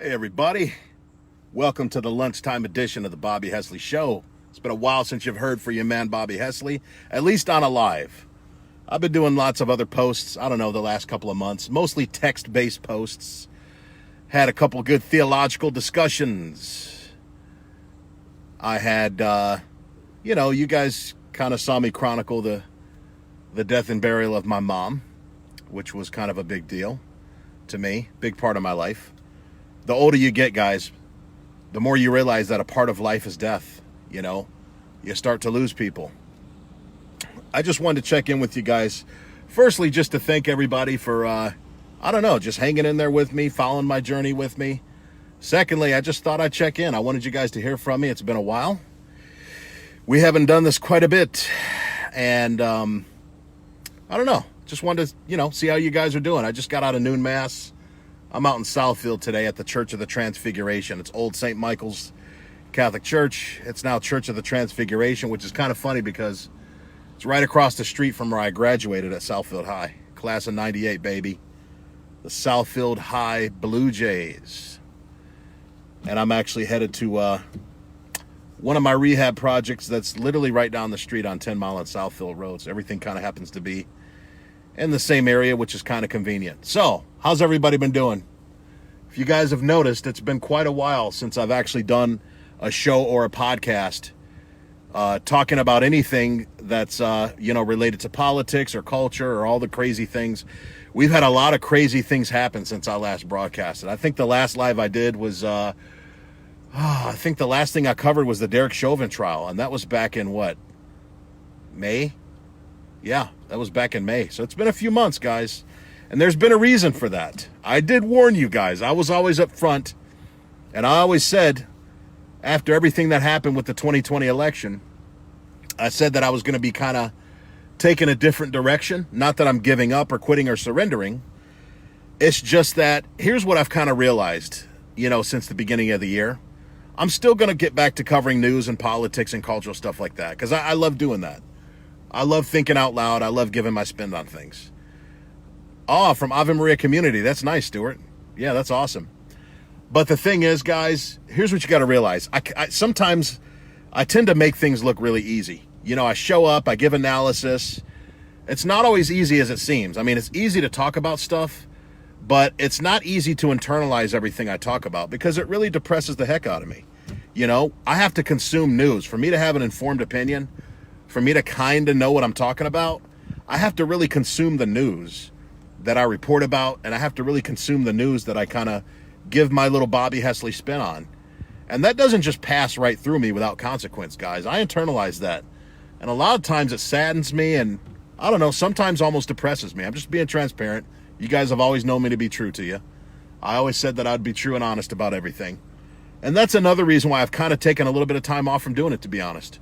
Hey everybody, welcome to the lunchtime edition of the Bobby Hesley Show. It's been a while since you've heard from your man Bobby Hesley, at least on a live. I've been doing lots of other posts, the last couple of months, mostly text-based posts. Had a couple good theological discussions. I had, you guys kind of saw me chronicle the death and burial of my mom, which was kind of a big deal to me, big part of my life. The older you get, guys, the more you realize that a part of life is death. You start to lose people. I just wanted to check in with you guys. Firstly, just to thank everybody for, just hanging in there with me, following my journey with me. Secondly, I just thought I'd check in. I wanted you guys to hear from me. It's been a while. We haven't done this quite a bit. And, just wanted to, see how you guys are doing. I just got out of noon mass. I'm out in Southfield today at the Church of the Transfiguration. It's Old St. Michael's Catholic Church. It's now Church of the Transfiguration, which is kind of funny because it's right across the street from where I graduated at Southfield High. Class of 98, baby. The Southfield High Blue Jays. And I'm actually headed to one of my rehab projects that's literally right down the street on 10 Mile and Southfield Road. So everything kind of happens to be in the same area, which is kind of convenient. So, how's everybody been doing? If you guys have noticed, it's been quite a while since I've actually done a show or a podcast talking about anything that's, related to politics or culture or all the crazy things. We've had a lot of crazy things happen since I last broadcasted. I think the last live I did was, I think the last thing I covered was the Derek Chauvin trial, and that was back in May? Yeah, that was back in May. So it's been a few months, guys. And there's been a reason for that. I did warn you guys. I was always up front. And I always said, after everything that happened with the 2020 election, I said that I was going to be kind of taking a different direction. Not that I'm giving up or quitting or surrendering. It's just that here's what I've kind of realized, since the beginning of the year. I'm still going to get back to covering news and politics and cultural stuff like that because I love doing that. I love thinking out loud. I love giving my spin on things. Oh, from Ave Maria Community. That's nice, Stuart. Yeah, that's awesome. But the thing is, guys, here's what you got to realize. Sometimes I tend to make things look really easy. I show up, I give analysis. It's not always easy as it seems. I mean, it's easy to talk about stuff, but it's not easy to internalize everything I talk about because it really depresses the heck out of me. I have to consume news. For me to have an informed opinion, for me to kind of know what I'm talking about, I have to really consume the news that I report about, and I have to really consume the news that I kind of give my little Bobby Hesley spin on. And that doesn't just pass right through me without consequence, guys. I internalize that. And a lot of times it saddens me and, sometimes almost depresses me. I'm just being transparent. You guys have always known me to be true to you. I always said that I'd be true and honest about everything. And that's another reason why I've kind of taken a little bit of time off from doing it, to be honest.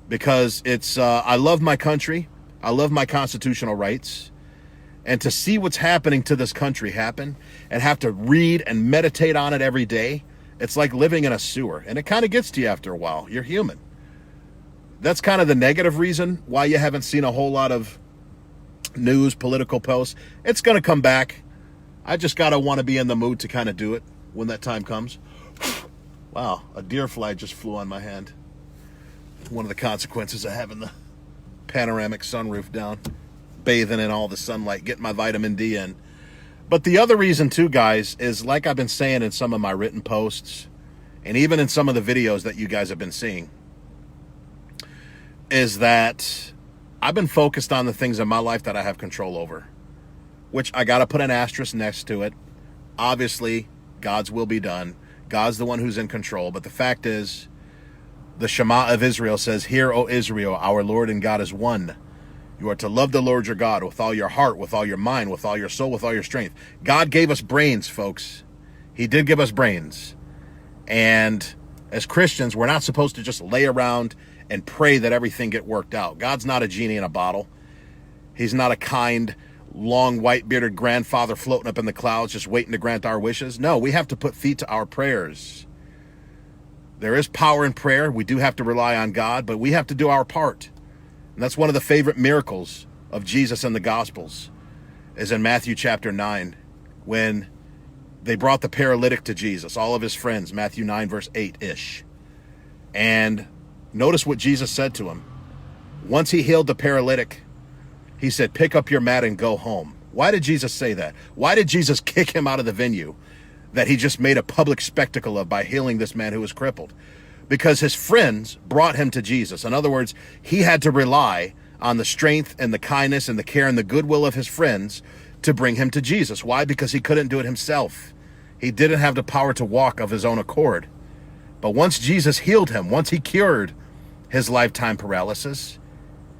Because it's, I love my country. I love my constitutional rights. And to see what's happening to this country happen and have to read and meditate on it every day, it's like living in a sewer. And it kind of gets to you after a while. You're human. That's kind of the negative reason why you haven't seen a whole lot of news, political posts. It's going to come back. I just got to want to be in the mood to kind of do it when that time comes. Wow, a deer fly just flew on my hand. One of the consequences of having the panoramic sunroof down, bathing in all the sunlight, getting my vitamin D in. But the other reason too, guys, is like I've been saying in some of my written posts and even in some of the videos that you guys have been seeing, is that I've been focused on the things in my life that I have control over, which I got to put an asterisk next to it. Obviously, God's will be done. God's the one who's in control. But the fact is, the Shema of Israel says, "Hear, O Israel, our Lord and God is one. You are to love the Lord your God with all your heart, with all your mind, with all your soul, with all your strength." God gave us brains, folks. He did give us brains. And as Christians, we're not supposed to just lay around and pray that everything get worked out. God's not a genie in a bottle. He's not a kind, long, white-bearded grandfather floating up in the clouds just waiting to grant our wishes. No, we have to put feet to our prayers. There is power in prayer. We do have to rely on God, but we have to do our part. And that's one of the favorite miracles of Jesus in the Gospels, is in Matthew chapter 9, when They brought the paralytic to Jesus, all of his friends, Matthew 9, verse 8-ish. And notice what Jesus said to him. Once he healed the paralytic, he said, pick up your mat and go home. Why did Jesus say that? Why did Jesus kick him out of the venue that he just made a public spectacle of by healing this man who was crippled? Because his friends brought him to Jesus. In other words, he had to rely on the strength and the kindness and the care and the goodwill of his friends to bring him to Jesus. Why? Because he couldn't do it himself. He didn't have the power to walk of his own accord. But once Jesus healed him, once he cured his lifetime paralysis,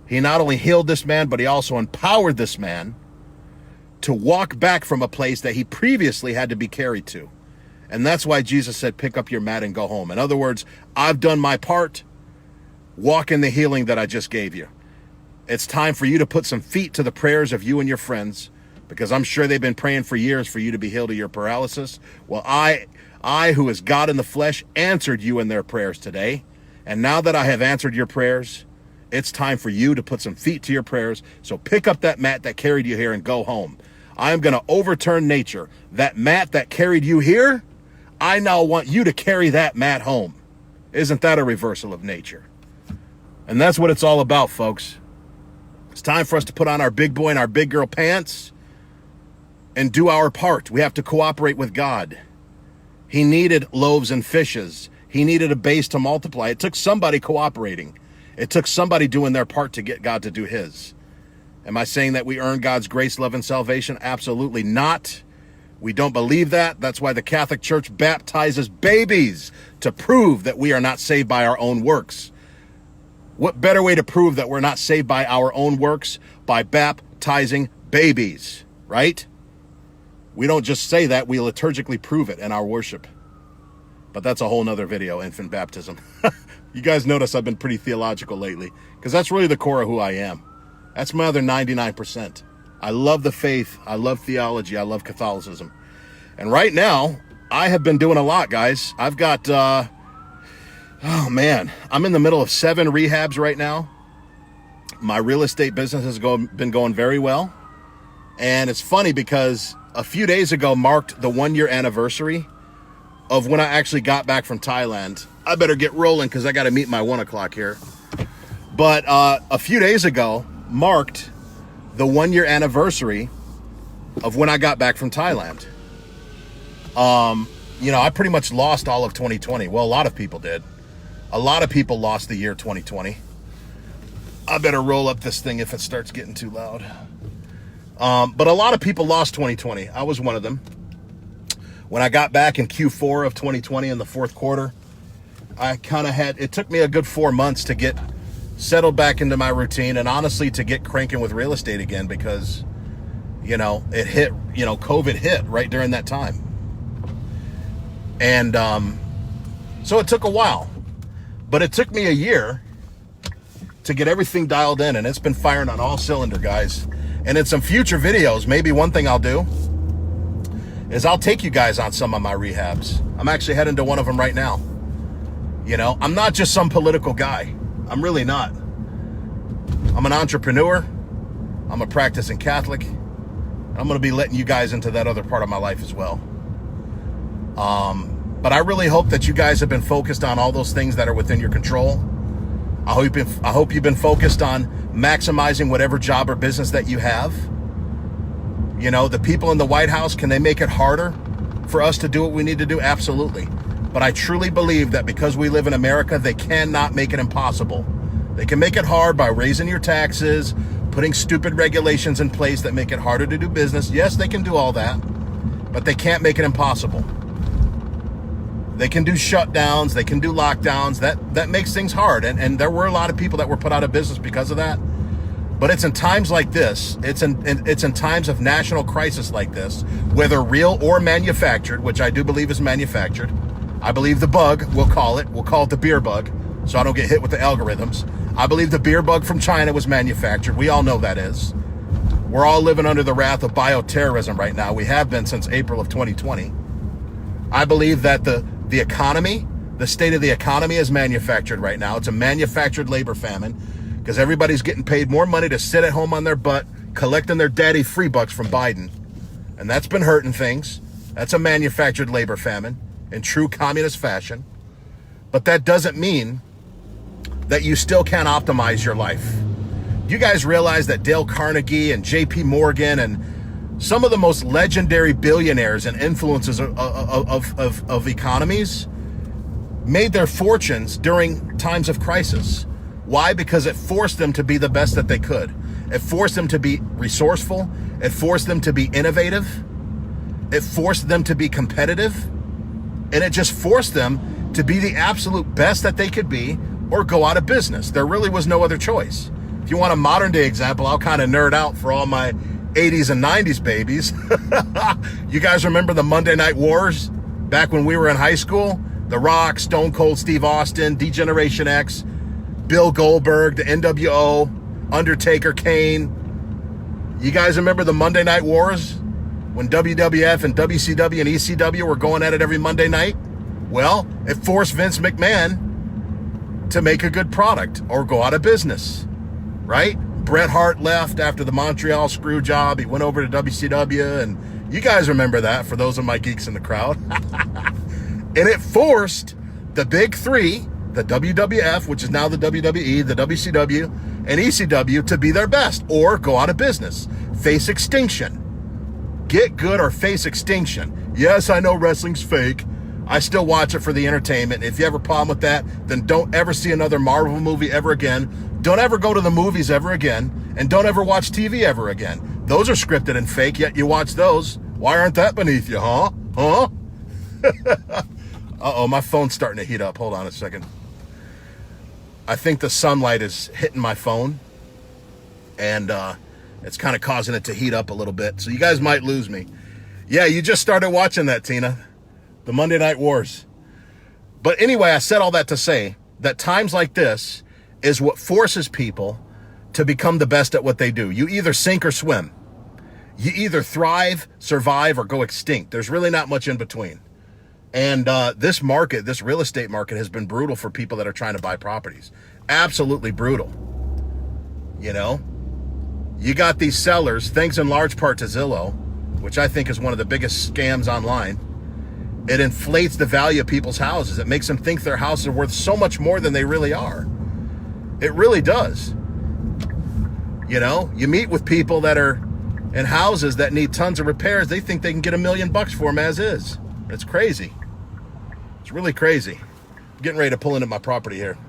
he not only healed this man, but he also empowered this man to walk back from a place that he previously had to be carried to. And that's why Jesus said, pick up your mat and go home. In other words, I've done my part. Walk in the healing that I just gave you. It's time for you to put some feet to the prayers of you and your friends, because I'm sure they've been praying for years for you to be healed of your paralysis. Well, I, who is God in the flesh, answered you in their prayers today. And now that I have answered your prayers, it's time for you to put some feet to your prayers. So pick up that mat that carried you here and go home. I am going to overturn nature. That mat that carried you here, I now want you to carry that mat home. Isn't that a reversal of nature? And that's what it's all about, folks. It's time for us to put on our big boy and our big girl pants and do our part. We have to cooperate with God. He needed loaves and fishes. He needed a base to multiply. It took somebody cooperating. It took somebody doing their part to get God to do his. Am I saying that we earn God's grace, love, and salvation? Absolutely not. We don't believe that. That's why the Catholic Church baptizes babies, to prove that we are not saved by our own works. What better way to prove that we're not saved by our own works? By baptizing babies, right? We don't just say that, we liturgically prove it in our worship. But that's a whole nother video, infant baptism. You guys notice I've been pretty theological lately, because that's really the core of who I am. That's my other 99%. I love the faith, I love theology, I love Catholicism. And right now, I have been doing a lot, guys. I've got, oh man, I'm in the middle of 7 rehabs right now. My real estate business has been going very well. And it's funny because a few days ago marked the 1-year anniversary of when I actually got back from Thailand. I better get rolling because I got to meet my 1 o'clock here. But a few days ago marked the 1-year anniversary of when I got back from Thailand. You know, I pretty much lost all of 2020. Well, a lot of people did. A lot of people lost the year 2020. I better roll up this thing if it starts getting too loud. But a lot of people lost 2020. I was one of them. When I got back in Q4 of 2020 in the 4th quarter, I kind of it took me a good 4 months to get settled back into my routine, and honestly to get cranking with real estate again, because, you know, it hit, you know, COVID hit right during that time. And so it took a while, but it took me a year to get everything dialed in, and it's been firing on all cylinder, guys. And in some future videos, maybe one thing I'll do is I'll take you guys on some of my rehabs. I'm actually heading to one of them right now. You know, I'm not just some political guy. I'm really not. I'm an entrepreneur. I'm a practicing Catholic. I'm going to be letting you guys into that other part of my life as well. But I really hope that you guys have been focused on all those things that are within your control. I hope you've been focused on maximizing whatever job or business that you have. You know, the people in the White House, can they make it harder for us to do what we need to do? Absolutely. But I truly believe that because we live in America, they cannot make it impossible. They can make it hard by raising your taxes, putting stupid regulations in place that make it harder to do business. Yes, they can do all that, but they can't make it impossible. They can do shutdowns, they can do lockdowns. That makes things hard. And there were a lot of people that were put out of business because of that. But it's in times like this, it's in times of national crisis like this, whether real or manufactured, which I do believe is manufactured. I believe the bug, we'll call it the beer bug, so I don't get hit with the algorithms. I believe the beer bug from China was manufactured. We all know that is. We're all living under the wrath of bioterrorism right now. We have been since April of 2020. I believe that the economy, the state of the economy is manufactured right now. It's a manufactured labor famine because everybody's getting paid more money to sit at home on their butt, collecting their daddy free bucks from Biden. And that's been hurting things. That's a manufactured labor famine in true communist fashion. But that doesn't mean that you still can't optimize your life. You guys realize that Dale Carnegie and JP Morgan and some of the most legendary billionaires and influencers of economies made their fortunes during times of crisis. Why? Because it forced them to be the best that they could. It forced them to be resourceful. It forced them to be innovative. It forced them to be competitive. And it just forced them to be the absolute best that they could be or go out of business. There really was no other choice. If you want a modern day example, I'll kind of nerd out for all my 80s and 90s babies. You guys remember the Monday Night Wars back when we were in high school? The Rock, Stone Cold Steve Austin, D-Generation X, Bill Goldberg, the NWO, Undertaker, Kane. You guys remember the Monday Night Wars when WWF and WCW and ECW were going at it every Monday night? Well, it forced Vince McMahon to make a good product or go out of business, right? Bret Hart left after the Montreal screw job. He went over to WCW, and you guys remember that, for those of my geeks in the crowd. And it forced the big three, the WWF, which is now the WWE, the WCW, and ECW, to be their best or go out of business. Face extinction. Get good or face extinction. Yes, I know wrestling's fake. I still watch it for the entertainment. If you have a problem with that, then don't ever see another Marvel movie ever again. Don't ever go to the movies ever again. And don't ever watch TV ever again. Those are scripted and fake, yet you watch those. Why aren't that beneath you, huh? Huh? Uh-oh, my phone's starting to heat up. Hold on a second. I think the sunlight is hitting my phone, and it's kind of causing it to heat up a little bit. So you guys might lose me. Yeah, you just started watching that, Tina. The Monday Night Wars. But anyway, I said all that to say that times like this is what forces people to become the best at what they do. You either sink or swim. You either thrive, survive, or go extinct. There's really not much in between. And this market, this real estate market, has been brutal for people that are trying to buy properties. Absolutely brutal. You know, you got these sellers, thanks in large part to Zillow, which I think is one of the biggest scams online. It inflates the value of people's houses. It makes them think their houses are worth so much more than they really are. It really does. You know, you meet with people that are in houses that need tons of repairs. They think they can get $1 million for them as is. It's crazy. It's really crazy. I'm getting ready to pull into my property here.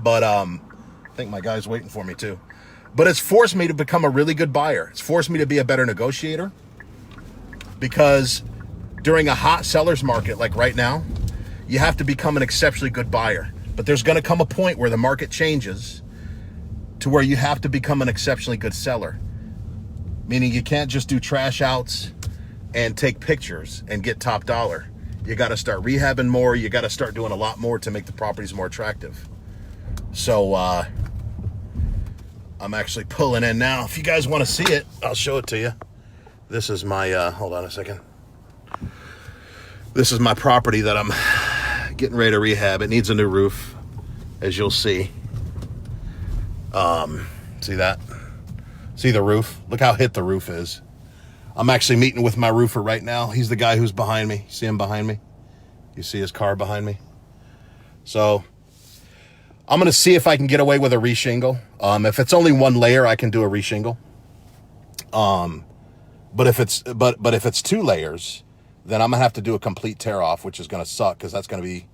But I think my guy's waiting for me too. But it's forced me to become a really good buyer. It's forced me to be a better negotiator. Because during a hot seller's market like right now, you have to become an exceptionally good buyer. But there's going to come a point where the market changes to where you have to become an exceptionally good seller. Meaning you can't just do trash outs and take pictures and get top dollar. You got to start rehabbing more. You got to start doing a lot more to make the properties more attractive. So I'm actually pulling in now. If you guys want to see it, I'll show it to you. This is my, hold on a second. This is my property that I'm getting ready to rehab. It needs a new roof, as you'll see. See that? See the roof? Look how hit the roof is. I'm actually meeting with my roofer right now. He's the guy who's behind me. See him behind me? You see his car behind me? So I'm going to see if I can get away with a reshingle. If it's only one layer, I can do a reshingle. But if it's two layers, then I'm going to have to do a complete tear off, which is going to suck because that's going to be,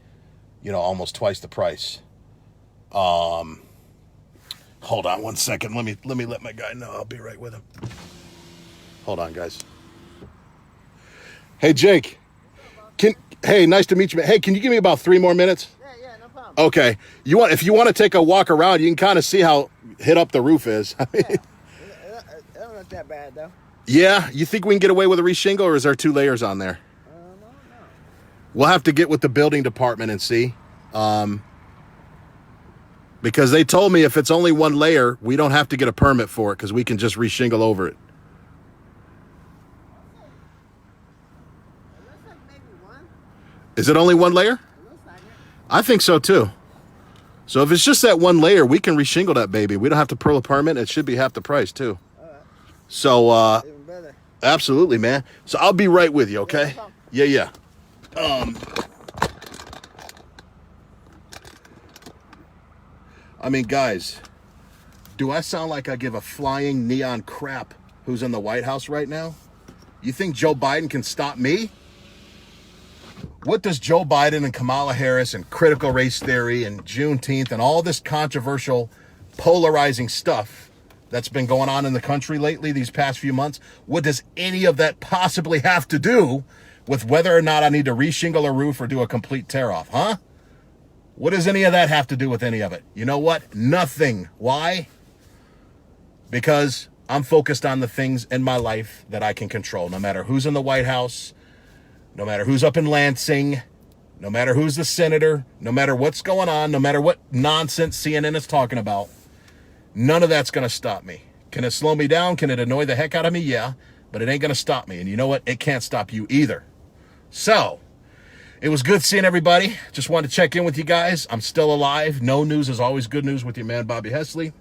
you know, almost twice the price. Hold on one second. Let me let my guy know. I'll be right with him. Hold on, guys. Hey, Jake. Hey, nice to meet you. Hey, can you give me about 3 more minutes? Yeah, no problem. Okay. If you want to take a walk around, you can kind of see how hit up the roof is. I mean, It don't look that bad, though. yeah, you think we can get away with a reshingle, or is there 2 layers on there? No. We'll have to get with the building department and see. Because they told me if it's only 1 layer, we don't have to get a permit for it because we can just reshingle over it. It looks like maybe 1. Is it only 1 layer? It looks like it. I think so too. So if it's just that 1 layer, we can reshingle that baby. We don't have to pull a permit. It should be half the price too. All right. So Even better. Absolutely, man. So I'll be right with you, okay? Yeah. I mean, guys, do I sound like I give a flying neon crap who's in the White House right now? You think Joe Biden can stop me? What does Joe Biden and Kamala Harris and critical race theory and Juneteenth and all this controversial, polarizing stuff that's been going on in the country lately these past few months, what does any of that possibly have to do with whether or not I need to reshingle a roof or do a complete tear-off, huh? What does any of that have to do with any of it? You know what? Nothing. Why? Because I'm focused on the things in my life that I can control, no matter who's in the White House, no matter who's up in Lansing, no matter who's the senator, no matter what's going on, no matter what nonsense CNN is talking about. None of that's going to stop me. Can it slow me down? Can it annoy the heck out of me? Yeah, but it ain't going to stop me. And you know what? It can't stop you either. So, it was good seeing everybody. Just wanted to check in with you guys. I'm still alive. No news is always good news with your man, Bobby Hesley.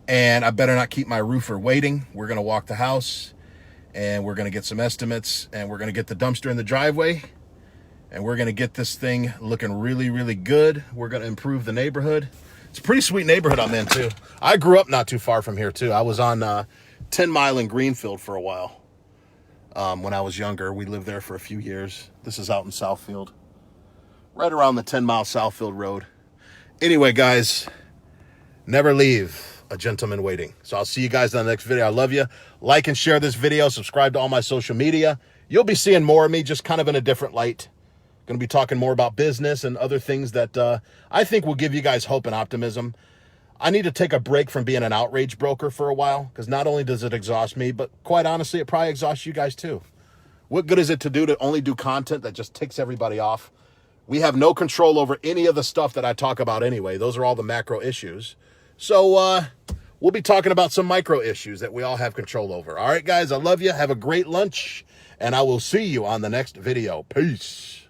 And I better not keep my roofer waiting. We're going to walk the house, and we're going to get some estimates, and we're going to get the dumpster in the driveway, and we're going to get this thing looking really, really good. We're going to improve the neighborhood. It's a pretty sweet neighborhood I'm in, too. I grew up not too far from here, too. I was on 10 Mile in Greenfield for a while. When I was younger, we lived there for a few years. This is out in Southfield, right around the 10 Mile Southfield Road. Anyway, guys, never leave a gentleman waiting. So I'll see you guys in the next video. I love you. Like and share this video. Subscribe to all my social media. You'll be seeing more of me, just kind of in a different light. Going to be talking more about business and other things that I think will give you guys hope and optimism. I need to take a break from being an outrage broker for a while, because not only does it exhaust me, but quite honestly, it probably exhausts you guys too. What good is it to only do content that just ticks everybody off? We have no control over any of the stuff that I talk about anyway. Those are all the macro issues. So we'll be talking about some micro issues that we all have control over. All right, guys, I love you. Have a great lunch, and I will see you on the next video. Peace.